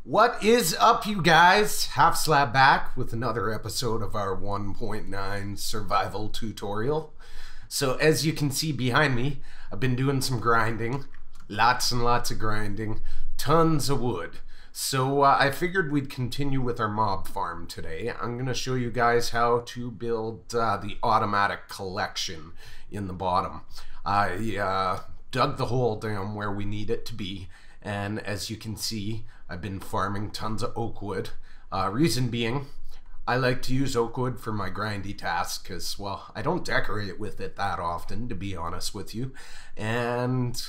What is up, you guys? Half Slab back with another episode of our 1.9 survival tutorial. So as you can see behind me, I've been doing some grinding. Lots and lots of grinding. Tons of wood. So I figured we'd continue with our mob farm today. I'm going to show you guys how to build the automatic collection in the bottom. I dug the hole down where we need it to be. And as you can see, I've been farming tons of oak wood. Reason being, I like to use oak wood for my grindy tasks because, well, I don't decorate with it that often, to be honest with you. And,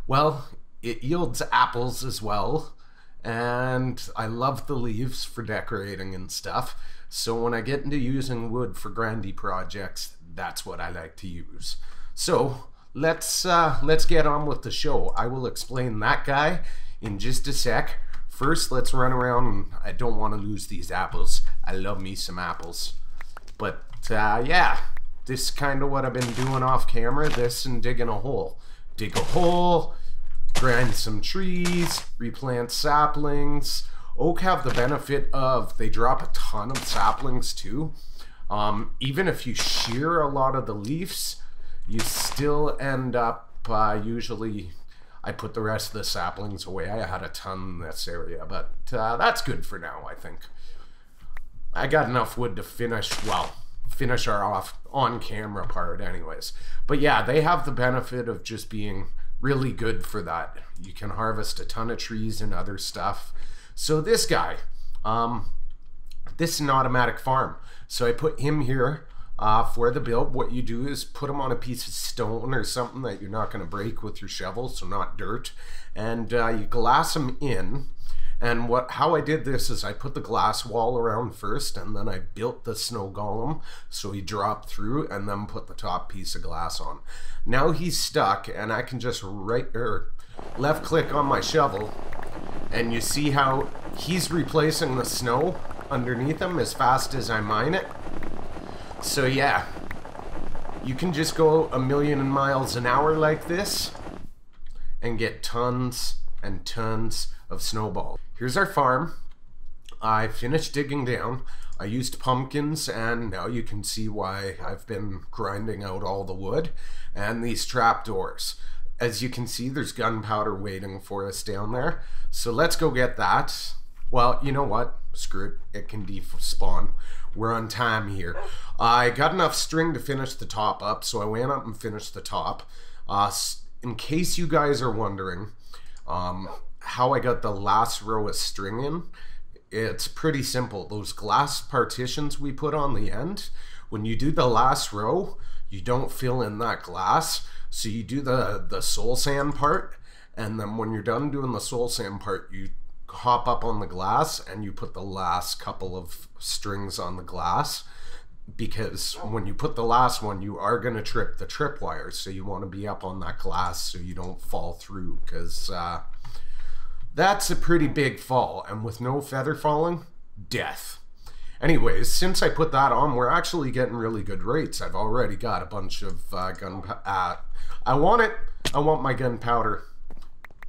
well, it yields apples as well. And I love the leaves for decorating and stuff. So when I get into using wood for grindy projects, that's what I like to use. So let's get on with the show. I will explain that guy in just a sec. First, let's run around, and I don't want to lose these apples. I love me some apples. But yeah, this is kind of what I've been doing off camera. This and digging a hole. Dig a hole, grind some trees, replant saplings. Oak have the benefit of they drop a ton of saplings too. Even if you shear a lot of the leaves, you still end up usually, I put the rest of the saplings away. I had a ton in this area, but that's good for now, I think. I got enough wood to finish our off on-camera part anyways. But yeah, they have the benefit of just being really good for that. You can harvest a ton of trees and other stuff. So this guy, this is an automatic farm. So I put him here. For the build, what you do is put them on a piece of stone or something that you're not going to break with your shovel, so not dirt, and you glass them in. And how I did this is I put the glass wall around first, and then I built the snow golem so he dropped through, and then put the top piece of glass on. Now he's stuck, and I can just left click on my shovel, and you see how he's replacing the snow underneath him as fast as I mine it. So yeah, you can just go a million miles an hour like this and get tons and tons of snowballs. Here's our farm. I finished digging down. I used pumpkins, and now you can see why I've been grinding out all the wood and these trapdoors. As you can see, there's gunpowder waiting for us down there. So let's go get that. Well, you know what? Screw it. It can despawn. We're on time here. I got enough string to finish the top up, so I went up and finished the top. In case you guys are wondering how I got the last row of string in, it's pretty simple. Those glass partitions we put on the end, when you do the last row, you don't fill in that glass. So you do the soul sand part, and then when you're done doing the soul sand part, you hop up on the glass and you put the last couple of strings on the glass, because when you put the last one, you are going to trip the tripwires, so you want to be up on that glass so you don't fall through, because that's a pretty big fall, and with no feather falling, death. Anyways, since I put that on, we're actually getting really good rates. I've already got a bunch of I want my gunpowder.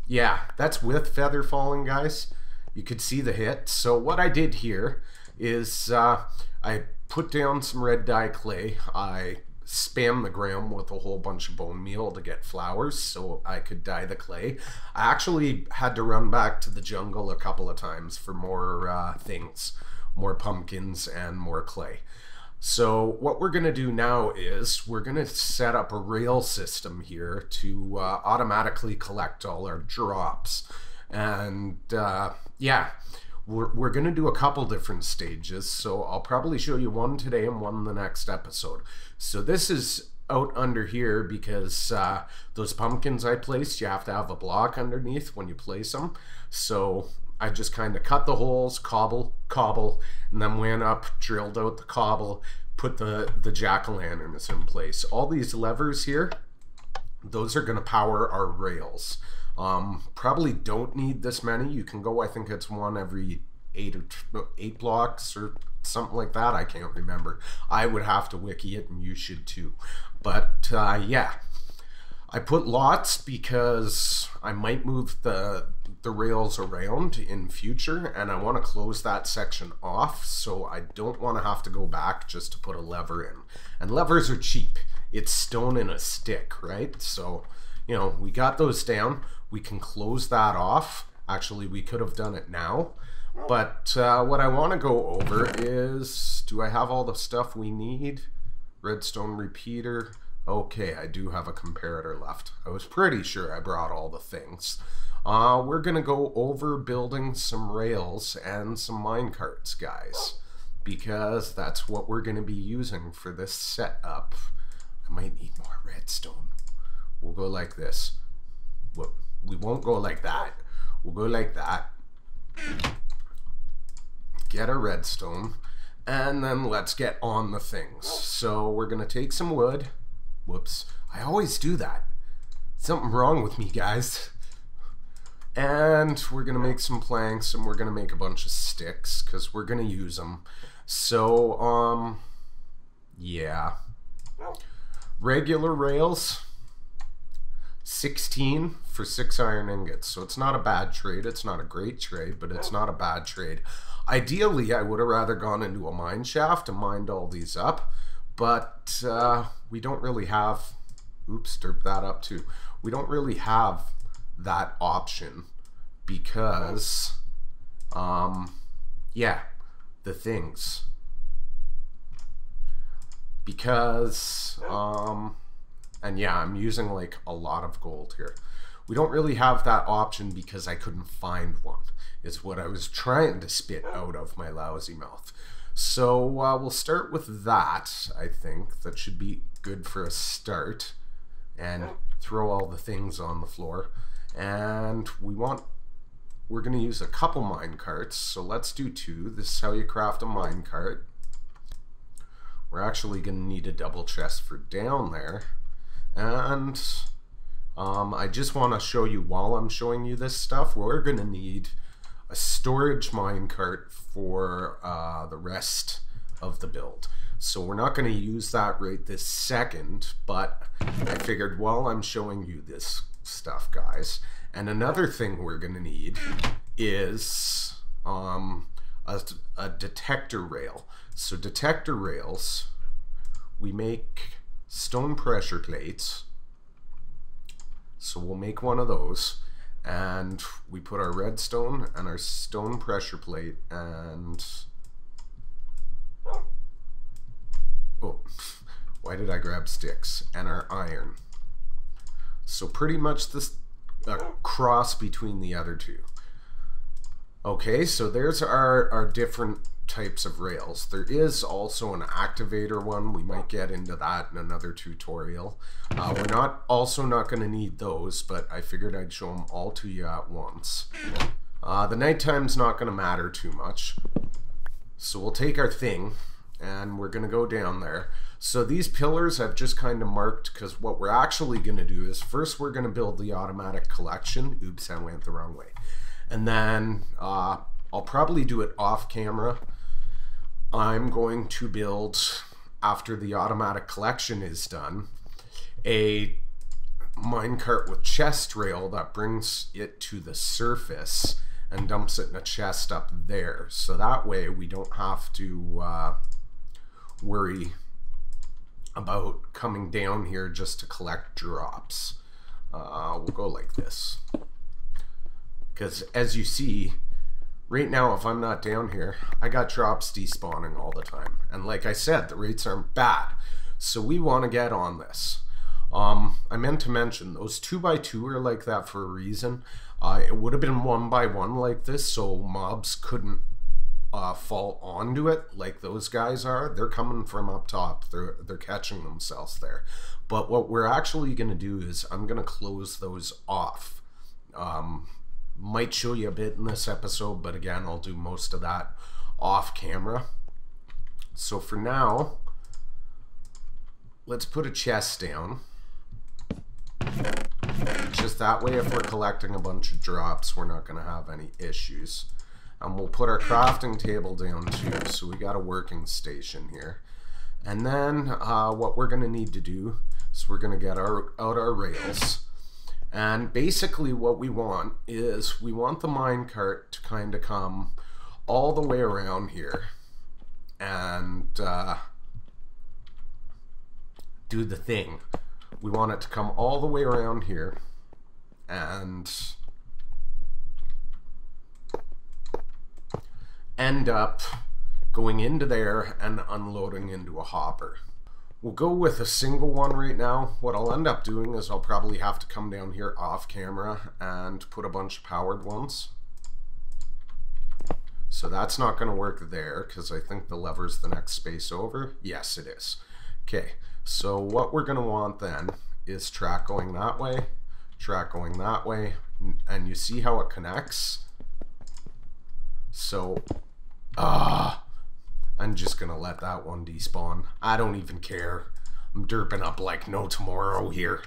Yeah, that's with feather falling, guys. You could see the hit. So what I did here is I put down some red dye clay. I spammed the ground with a whole bunch of bone meal to get flowers so I could dye the clay. I actually had to run back to the jungle a couple of times for more things, more pumpkins and more clay. So what we're going to do now is we're going to set up a rail system here to automatically collect all our drops. And yeah, we're going to do a couple different stages. So I'll probably show you one today and one in the next episode. So this is out under here because those pumpkins I placed, you have to have a block underneath when you place them. So I just kind of cut the holes, cobble, and then went up, drilled out the cobble, put the jack-o'-lanterns in place. All these levers here, those are going to power our rails. Probably don't need this many. You can go, I think it's one every 8 blocks or something like that. I can't remember. I would have to wiki it, and you should too. But yeah, I put lots because I might move the the rails around in future, and I want to close that section off, so I don't want to have to go back just to put a lever in. And levers are cheap. It's stone in a stick, right? So, you know, we got those down. We can close that off. Actually, we could have done it now. But what I want to go over is, do I have all the stuff we need? Redstone repeater. Okay, I do have a comparator left. I was pretty sure I brought all the things. We're going to go over building some rails and some minecarts, guys, because that's what we're going to be using for this setup. I might need more redstone. We'll go like this. We won't go like that. We'll go like that. Get a redstone, and then let's get on the things. So we're going to take some wood. Whoops. I always do that. Something wrong with me, guys. And we're going to make some planks, and we're going to make a bunch of sticks, because we're going to use them. So, yeah. Regular rails, 16 for 6 iron ingots. So it's not a bad trade. It's not a great trade, but it's not a bad trade. Ideally, I would have rather gone into a mine shaft and mined all these up, but we don't really have, oops, derp that up too. We don't really have that option because, yeah, the things. Because, and yeah, I'm using like a lot of gold here. We don't really have that option because I couldn't find one, is what I was trying to spit out of my lousy mouth. So we'll start with that, I think. That should be good for a start. And throw all the things on the floor. And we're going to use a couple mine carts, so let's do 2. This is how you craft a mine cart. We're actually going to need a double chest for down there. And I just want to show you, while I'm showing you this stuff, we're going to need a storage minecart for the rest of the build. So we're not going to use that right this second, but I figured while I'm showing you this stuff, guys. And another thing we're going to need is a detector rail. So detector rails, we make stone pressure plates. So we'll make one of those, and we put our redstone and our stone pressure plate and, oh, why did I grab sticks? And our iron. So pretty much this cross between the other two. Okay, so there's our different types of rails. There is also an activator one. We might get into that in another tutorial. We're also not going to need those, but I figured I'd show them all to you at once. The nighttime's not going to matter too much. So we'll take our thing and we're going to go down there. So these pillars I've just kind of marked because what we're actually going to do is first we're going to build the automatic collection. Oops, I went the wrong way. And then I'll probably do it off camera. I'm going to build, after the automatic collection is done, a minecart with chest rail that brings it to the surface and dumps it in a chest up there. So that way we don't have to worry about coming down here just to collect drops. We'll go like this. Because as you see, right now, if I'm not down here, I got drops despawning all the time. And like I said, the rates aren't bad. So we want to get on this. I meant to mention, those 2x2 are like that for a reason. It would have been 1x1 like this, so mobs couldn't fall onto it like those guys are. They're coming from up top. They're catching themselves there. But what we're actually going to do is I'm going to close those off. Might show you a bit in this episode, but again, I'll do most of that off camera. So for now, let's put a chest down. Just that way, if we're collecting a bunch of drops, we're not going to have any issues. And we'll put our crafting table down too, so we got a working station here. And then what we're going to need to do is we're going to get out our rails. And basically what we want is we want the minecart to kind of come all the way around here and do the thing. We want it to come all the way around here and end up going into there and unloading into a hopper. We'll go with a single one right now. What I'll end up doing is I'll probably have to come down here off camera and put a bunch of powered ones. So that's not going to work there because I think the lever's the next space over. Yes, it is. Okay, so what we're going to want then is track going that way, track going that way, and you see how it connects? So, I'm just gonna let that one despawn. I don't even care. I'm derping up like no tomorrow here.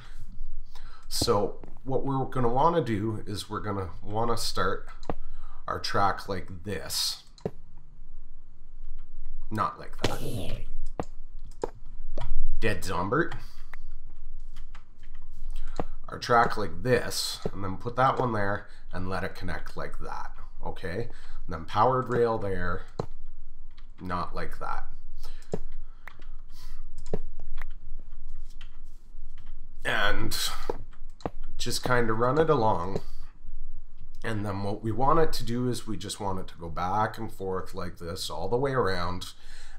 So what we're gonna wanna do is we're gonna wanna start our track like this. Not like that. Dead Zombert. Our track like this, and then put that one there and let it connect like that, okay? And then powered rail there. Not like that. And just kind of run it along. And then what we want it to do is we just want it to go back and forth like this all the way around.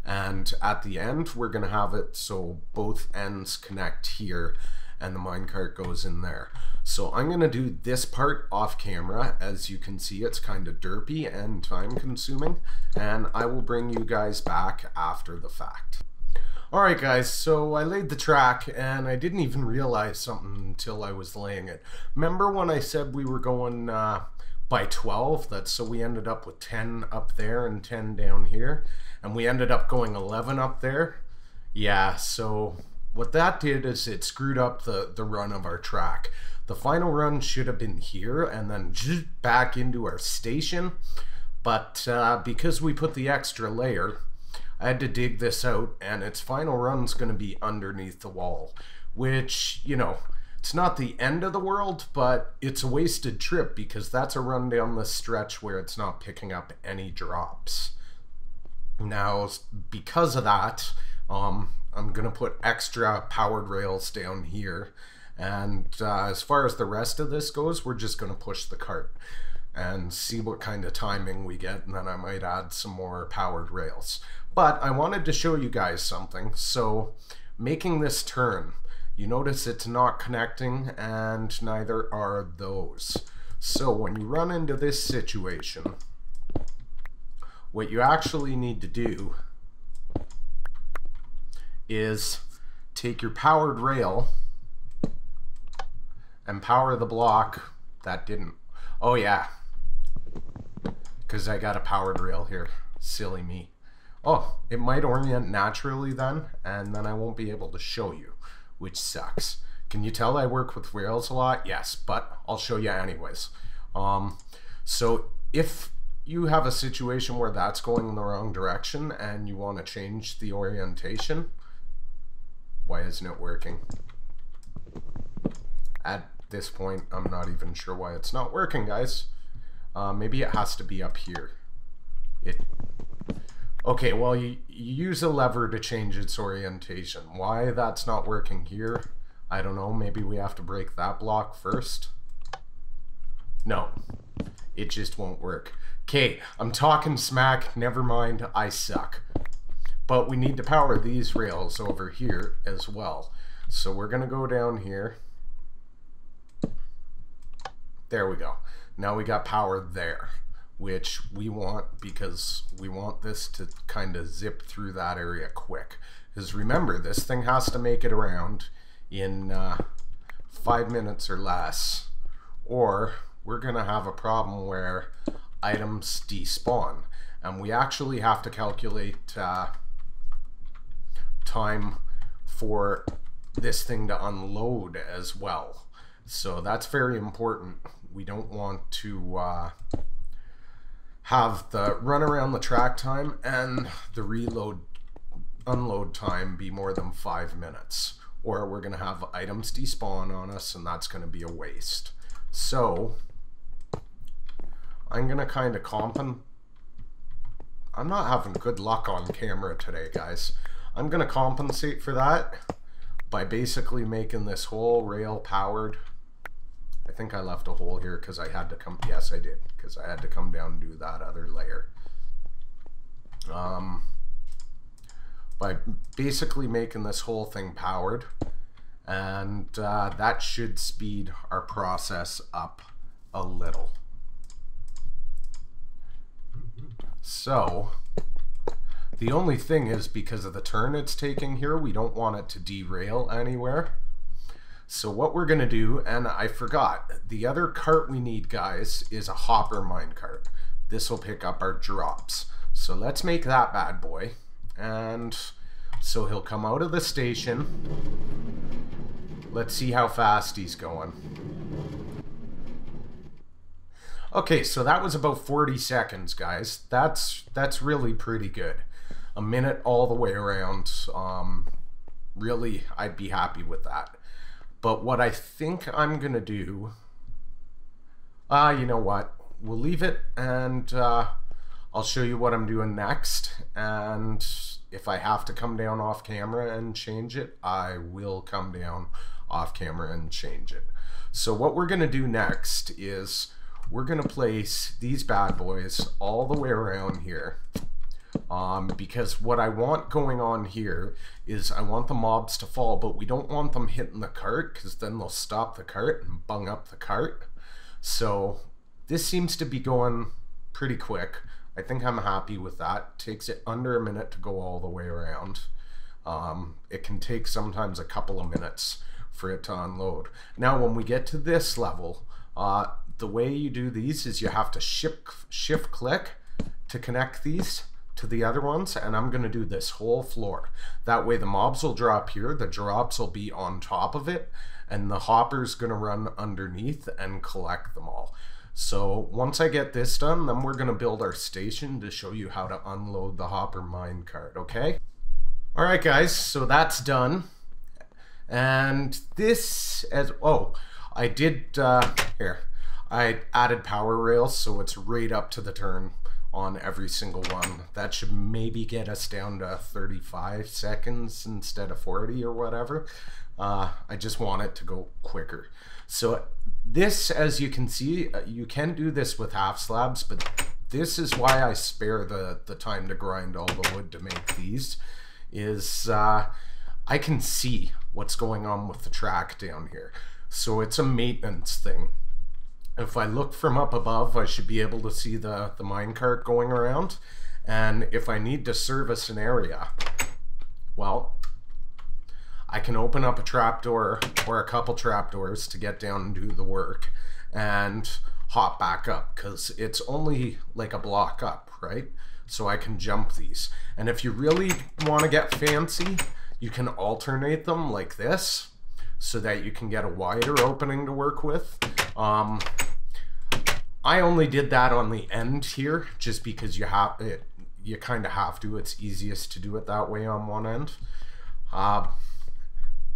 And at the end, we're going to have it so both ends connect here and the minecart goes in there. So I'm going to do this part off camera. As you can see, it's kind of derpy and time consuming, and I will bring you guys back after the fact. Alright guys, so I laid the track and I didn't even realize something until I was laying it. Remember when I said we were going by 12? So we ended up with 10 up there and 10 down here, and we ended up going 11 up there. Yeah, so what that did is it screwed up the run of our track. The final run should have been here and then back into our station, but because we put the extra layer, I had to dig this out, and its final run's going to be underneath the wall, which, you know, it's not the end of the world, but it's a wasted trip because that's a run down the stretch where it's not picking up any drops. Now, because of that, I'm going to put extra powered rails down here. And as far as the rest of this goes, we're just going to push the cart and see what kind of timing we get, and then I might add some more powered rails. But I wanted to show you guys something. So making this turn, you notice it's not connecting, and neither are those. So when you run into this situation, what you actually need to do is take your powered rail and power the block. That didn't. Oh yeah, because I got a powered rail here. Silly me. Oh, it might orient naturally then, and then I won't be able to show you, which sucks. Can you tell I work with rails a lot? Yes, but I'll show you anyways. So if you have a situation where that's going in the wrong direction and you want to change the orientation, why isn't it working? At this point, I'm not even sure why it's not working, guys. Maybe it has to be up here. Okay, well, you use a lever to change its orientation. Why that's not working here, I don't know. Maybe we have to break that block first. No, it just won't work. Okay, I'm talking smack. Never mind, I suck. But we need to power these rails over here as well. So we're going to go down here. There we go. Now we got power there, which we want because we want this to kind of zip through that area quick. Because remember, this thing has to make it around in 5 minutes or less, or we're going to have a problem where items despawn. And we actually have to calculate time for this thing to unload as well. So that's very important. We don't want to have the run around the track time and the reload unload time be more than 5 minutes, or we're going to have items despawn on us, and that's going to be a waste. So I'm going to kind of I'm not having good luck on camera today, guys. I'm going to compensate for that by basically making this whole rail powered. I think I left a hole here because I had to come, yes I did, because I had to come down and do that other layer. By basically making this whole thing powered, and that should speed our process up a little. So the only thing is, because of the turn it's taking here, we don't want it to derail anywhere. So what we're going to do, and I forgot, the other cart we need, guys, is a hopper minecart. This will pick up our drops. So let's make that bad boy. And so he'll come out of the station. Let's see how fast he's going. Okay, so that was about 40 seconds, guys. That's really pretty good. A minute all the way around. Really, I'd be happy with that. But what I think I'm gonna do, you know what? We'll leave it, and I'll show you what I'm doing next. And if I have to come down off camera and change it, I will come down off camera and change it. So what we're gonna do next is we're gonna place these bad boys all the way around here. Because what I want going on here is I want the mobs to fall, but we don't want them hitting the cart, because then they'll stop the cart and bung up the cart. So this seems to be going pretty quick. I think I'm happy with that. Takes it under a minute to go all the way around. It can take sometimes a couple of minutes for it to unload. Now when we get to this level, the way you do these is you have to shift click to connect these to the other ones, and I'm going to do this whole floor. That way the mobs will drop here, the drops will be on top of it, and the hopper's going to run underneath and collect them all. So once I get this done, then we're going to build our station to show you how to unload the hopper minecart, okay? Alright guys, so that's done. And this, I did, here, I added power rails, so it's right up to the turn on every single one. That should maybe get us down to 35 seconds instead of 40 or whatever. I just want it to go quicker. So this, as you can see, you can do this with half slabs, but this is why I spare the time to grind all the wood to make these, is I can see what's going on with the track down here. So it's a maintenance thing. If I look from up above, I should be able to see the minecart going around. And if I need to service an area, well, I can open up a trapdoor or a couple trapdoors to get down and do the work and hop back up, because it's only like a block up, right? So I can jump these. And if you really want to get fancy, you can alternate them like this so that you can get a wider opening to work with. I only did that on the end here just because you kind of have to. It's easiest to do it that way on one end.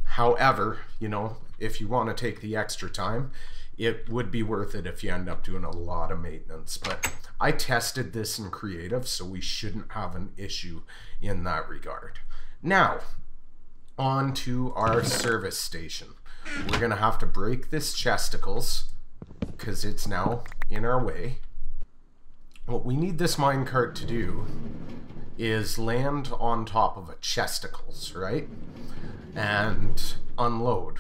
However, you know, if you want to take the extra time, it would be worth it if you end up doing a lot of maintenance. But I tested this in creative, so we shouldn't have an issue in that regard. Now, on to our service station. We're gonna have to break this chesticles because it's now in our way. What we need this minecart to do is land on top of a chesticles, right? And unload.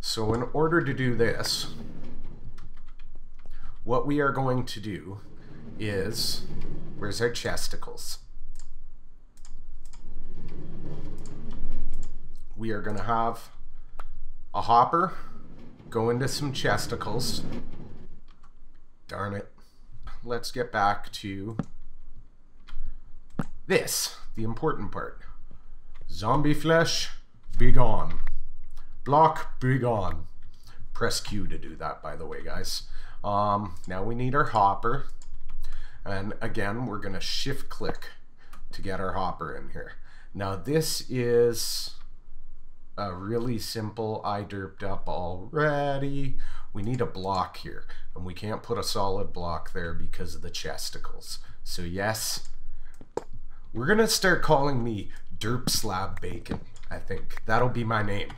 So in order to do this, what we are going to do is, where's our chesticles? We are going to have a hopper go into some chesticles. Darn it. Let's get back to this, the important part. Zombie flesh, be gone. Block, be gone. Press Q to do that, by the way, guys. Now we need our hopper. And again, we're going to shift click to get our hopper in here. Now this is really simple. I derped up already. We need a block here, and we can't put a solid block there because of the chesticles. So yes, we're gonna start calling me Derp Slab Bacon. I think that'll be my name.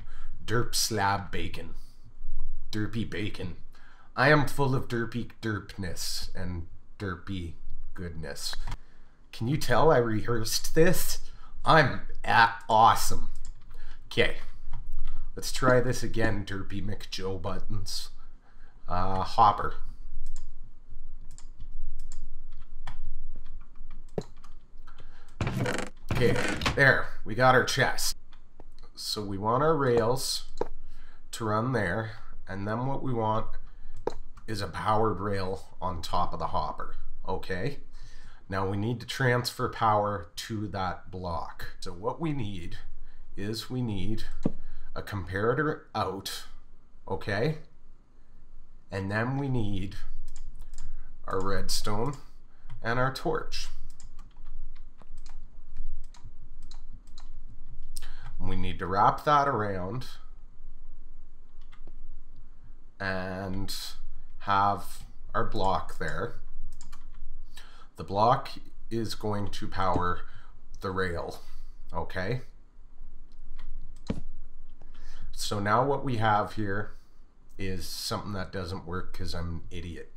Derp Slab Bacon. Derpy Bacon. I am full of derpy derpness and derpy goodness. Can you tell I rehearsed this? I'm awesome. Okay, let's try this again, Derpy McJoe Buttons. Hopper. Okay, there, we got our chest. So we want our rails to run there, and then what we want is a powered rail on top of the hopper. Okay, now we need to transfer power to that block. So what we need is we need a comparator out, okay, and then we need our redstone and our torch. We need to wrap that around and have our block there. The block is going to power the rail, okay? So now what we have here is something that doesn't work because I'm an idiot.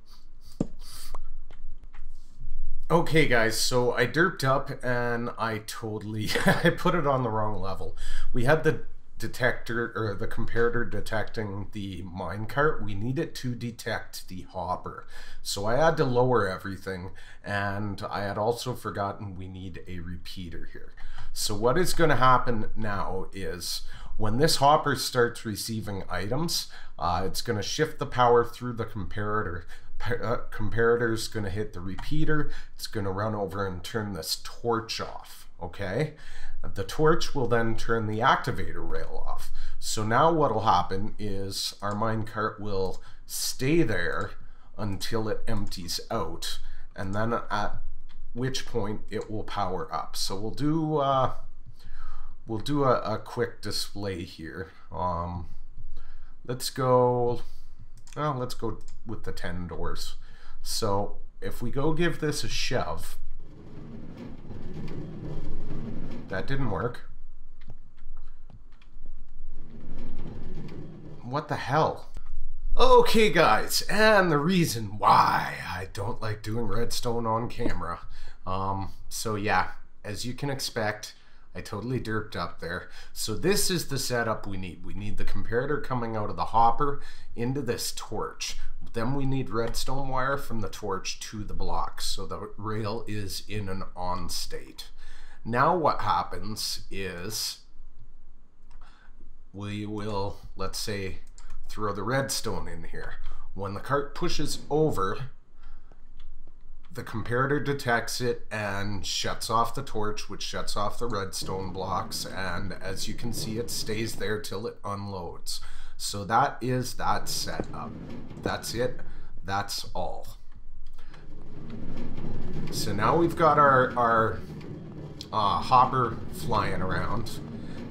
Okay guys, so I derped up and I totally I put it on the wrong level. We had the detector, or the comparator, detecting the minecart. We need it to detect the hopper. So I had to lower everything, and I had also forgotten we need a repeater here. So what is going to happen now is when this hopper starts receiving items, it's going to shift the power through the comparator. Comparator is going to hit the repeater. It's going to run over and turn this torch off, okay? The torch will then turn the activator rail off. So now what will happen is our minecart will stay there until it empties out, and then at which point it will power up. So we'll do a quick display here. Let's go with the 10 doors. So if we go give this a shove, that didn't work. What the hell? Okay guys, and the reason why I don't like doing redstone on camera. So yeah, as you can expect, I totally derped up there. So this is the setup we need. We need the comparator coming out of the hopper into this torch. Then we need redstone wire from the torch to the block, so the rail is in an on state. Now what happens is we will, let's say, throw the redstone in here. When the cart pushes over, the comparator detects it and shuts off the torch, which shuts off the redstone blocks, and as you can see, it stays there till it unloads. So that is that setup. That's it. That's all. So now we've got our hopper flying around,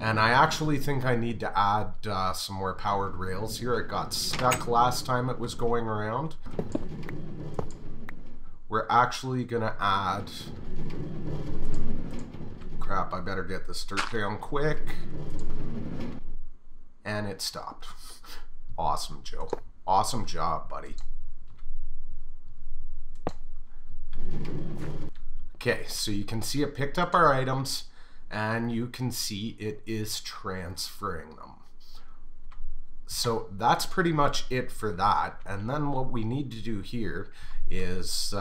and I actually think I need to add some more powered rails here. It got stuck last time it was going around. We're actually gonna add, crap, I better get this dirt down quick. And it stopped. Awesome, Joe. Awesome job, buddy. Okay, so you can see it picked up our items, and you can see it is transferring them. So that's pretty much it for that. And then what we need to do here is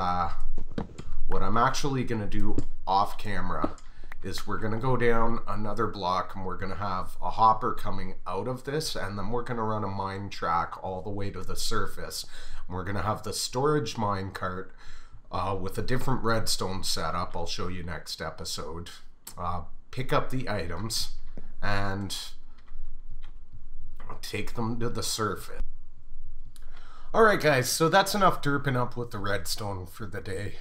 what I'm actually going to do off camera is we're going to go down another block, and we're going to have a hopper coming out of this, and then we're going to run a mine track all the way to the surface. And we're going to have the storage mine cart with a different redstone setup. I'll show you next episode. Pick up the items and take them to the surface. Alright guys, so that's enough derping up with the redstone for the day.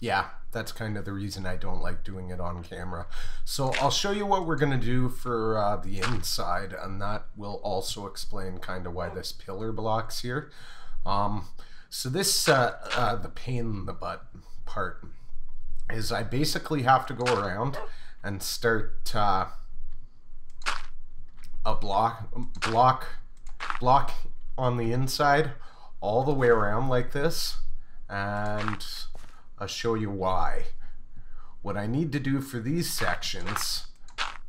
Yeah, that's kind of the reason I don't like doing it on camera. So I'll show you what we're going to do for the inside, and that will also explain kind of why this pillar block's here. So this, the pain in the butt part, is I basically have to go around and start a block on the inside all the way around like this, and I'll show you why. What I need to do for these sections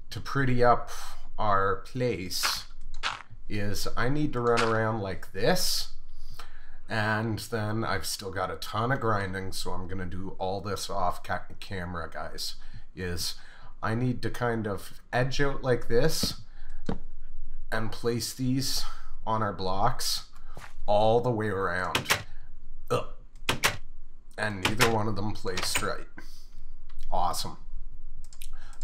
to pretty up our place is I need to run around like this, and then I've still got a ton of grinding, so I'm gonna do all this off camera, guys. Is I need to kind of edge out like this and place these on our blocks all the way around. And neither one of them placed right. Awesome.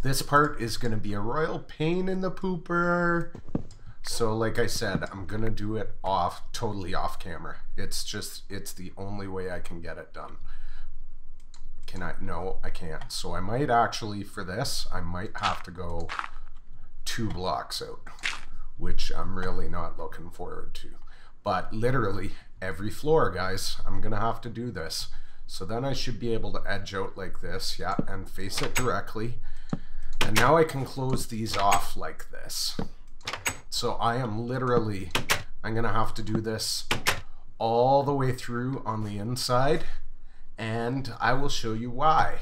This part is going to be a royal pain in the pooper. So like I said, I'm going to do it totally off camera. It's the only way I can get it done. No, I can't. So I might actually, for this, I might have to go 2 blocks out, which I'm really not looking forward to. But literally every floor, guys, I'm going to have to do this. So then I should be able to edge out like this, yeah, and face it directly. And now I can close these off like this. So I'm going to have to do this all the way through on the inside, and I will show you why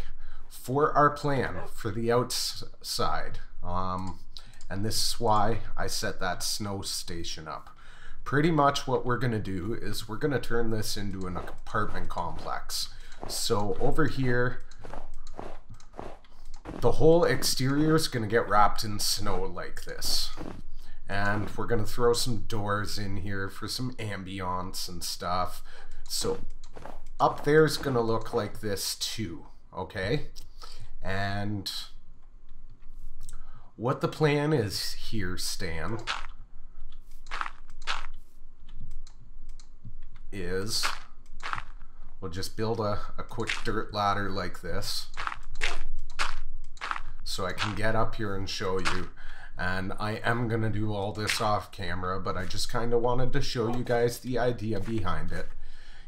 for our plan for the outside. And this is why I set that snow station up. Pretty much what we're going to do is we're going to turn this into an apartment complex. So over here, the whole exterior is going to get wrapped in snow like this. And we're going to throw some doors in here for some ambiance and stuff. So up there is going to look like this too, okay? And what the plan is here, Stan, is we'll just build a quick dirt ladder like this so I can get up here and show you. And I am going to do all this off camera, but I just kind of wanted to show you guys the idea behind it.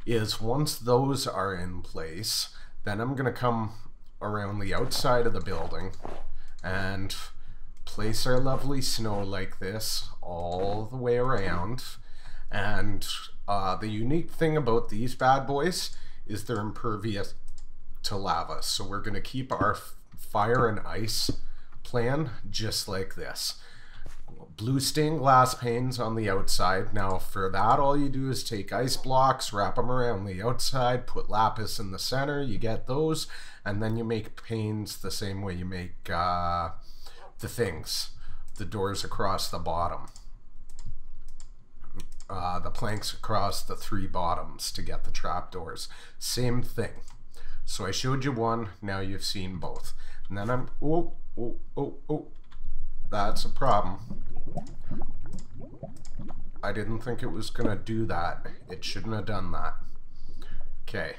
Is once those are in place, then I'm going to come around the outside of the building and place our lovely snow like this all the way around. And the unique thing about these bad boys is they're impervious to lava. So we're going to keep our fire and ice plan just like this. Blue stained glass panes on the outside. Now for that, all you do is take ice blocks, wrap them around the outside, put lapis in the center, you get those, and then you make panes the same way you make the things, the doors across the bottom. The planks across the 3 bottoms to get the trapdoors. Same thing. So I showed you one, now you've seen both. And then I'm, oh, that's a problem. I didn't think it was gonna do that. It shouldn't have done that. Okay.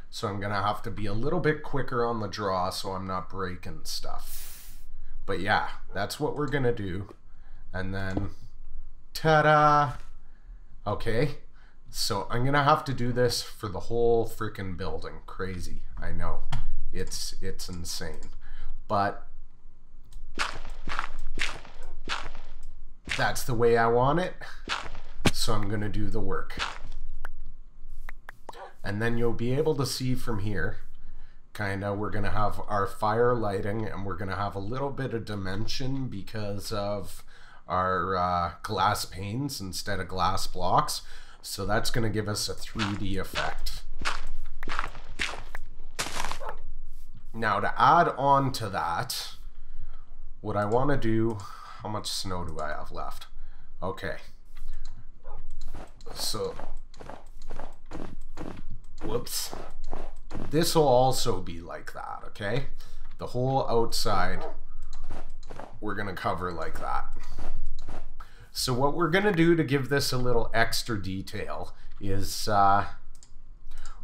So I'm gonna have to be a little bit quicker on the draw so I'm not breaking stuff. But yeah, that's what we're gonna do. And then ta-da! Okay, so I'm gonna have to do this for the whole freaking building. Crazy, I know. It's insane. But that's the way I want it, so I'm gonna do the work. And then you'll be able to see from here, kinda, we're gonna have our fire lighting, and we're gonna have a little bit of dimension because of our glass panes instead of glass blocks. So that's going to give us a 3D effect. Now to add on to that, what I want to do, how much snow do I have left? Okay. So, whoops. This will also be like that, okay? The whole outside, we're going to cover like that. So what we're going to do to give this a little extra detail is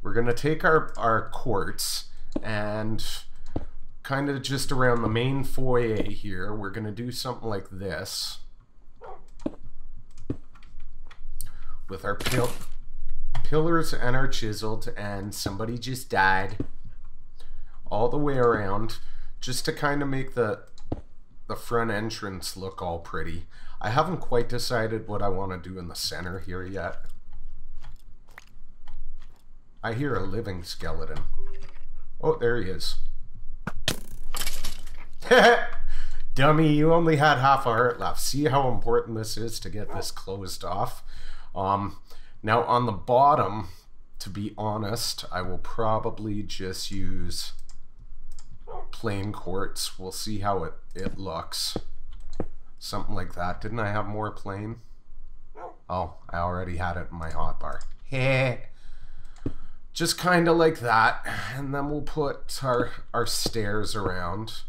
we're we're going to take our quartz and kind of just around the main foyer here, we're going to do something like this with our pillars and our chiseled, and somebody just died all the way around just to kind of make the front entrance look all pretty. I haven't quite decided what I want to do in the center here yet. I hear a living skeleton. Oh, there he is. Dummy, you only had half a heart left. See how important this is to get this closed off? Now on the bottom, to be honest, I will probably just use plain quartz. We'll see how it looks. Something like that. Didn't I have more plain? Oh, I already had it in my hotbar. Just kind of like that. And then we'll put our stairs around.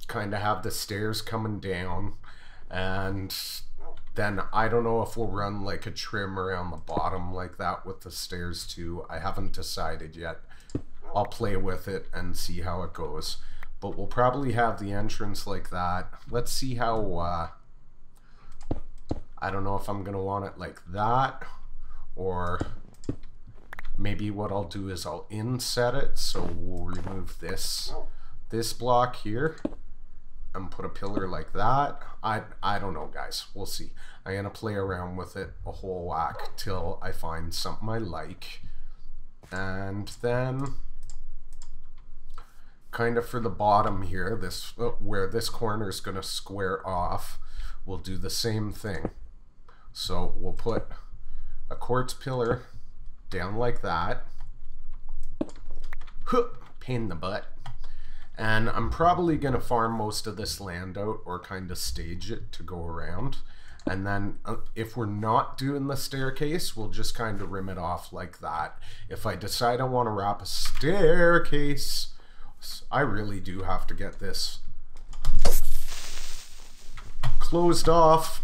Kind of have the stairs coming down. And then I don't know if we'll run like a trim around the bottom like that with the stairs too. I haven't decided yet. I'll play with it and see how it goes. But we'll probably have the entrance like that. Let's see how, I don't know if I'm going to want it like that. Or maybe what I'll do is I'll inset it. So we'll remove this block here and put a pillar like that. I don't know, guys. We'll see. I'm going to play around with it a whole whack till I find something I like. And then kind of for the bottom here, this where this corner is going to square off, we'll do the same thing. So we'll put a quartz pillar down like that. Pain in the butt. And I'm probably going to farm most of this land out or kind of stage it to go around. And then if we're not doing the staircase, we'll just kind of rim it off like that. If I decide I want to wrap a staircase, I really do have to get this closed off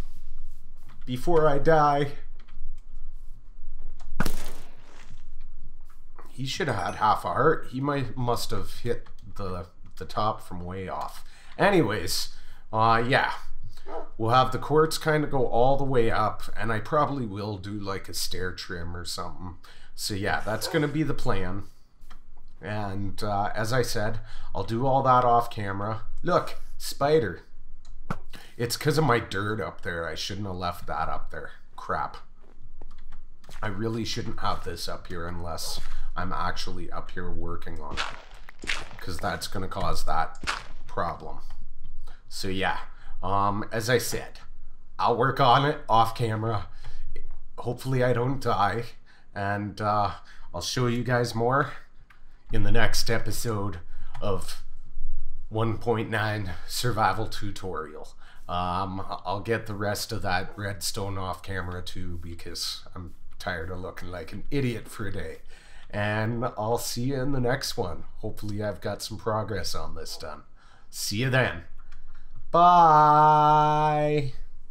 before I die. He should have had half a heart. He must have hit the top from way off. Anyways, yeah. We'll have the quartz kind of go all the way up, and I probably will do like a stair trim or something. So yeah, that's going to be the plan. And as I said, I'll do all that off camera. Look, spider. It's because of my dirt up there. I shouldn't have left that up there. Crap. I really shouldn't have this up here unless I'm actually up here working on it, because that's going to cause that problem. So yeah, as I said, I'll work on it off camera. Hopefully I don't die, and I'll show you guys more in the next episode of 1.9 survival tutorial. I'll get the rest of that redstone off camera too, because I'm tired of looking like an idiot for a day. And I'll see you in the next one. Hopefully I've got some progress on this done. See you then. Bye.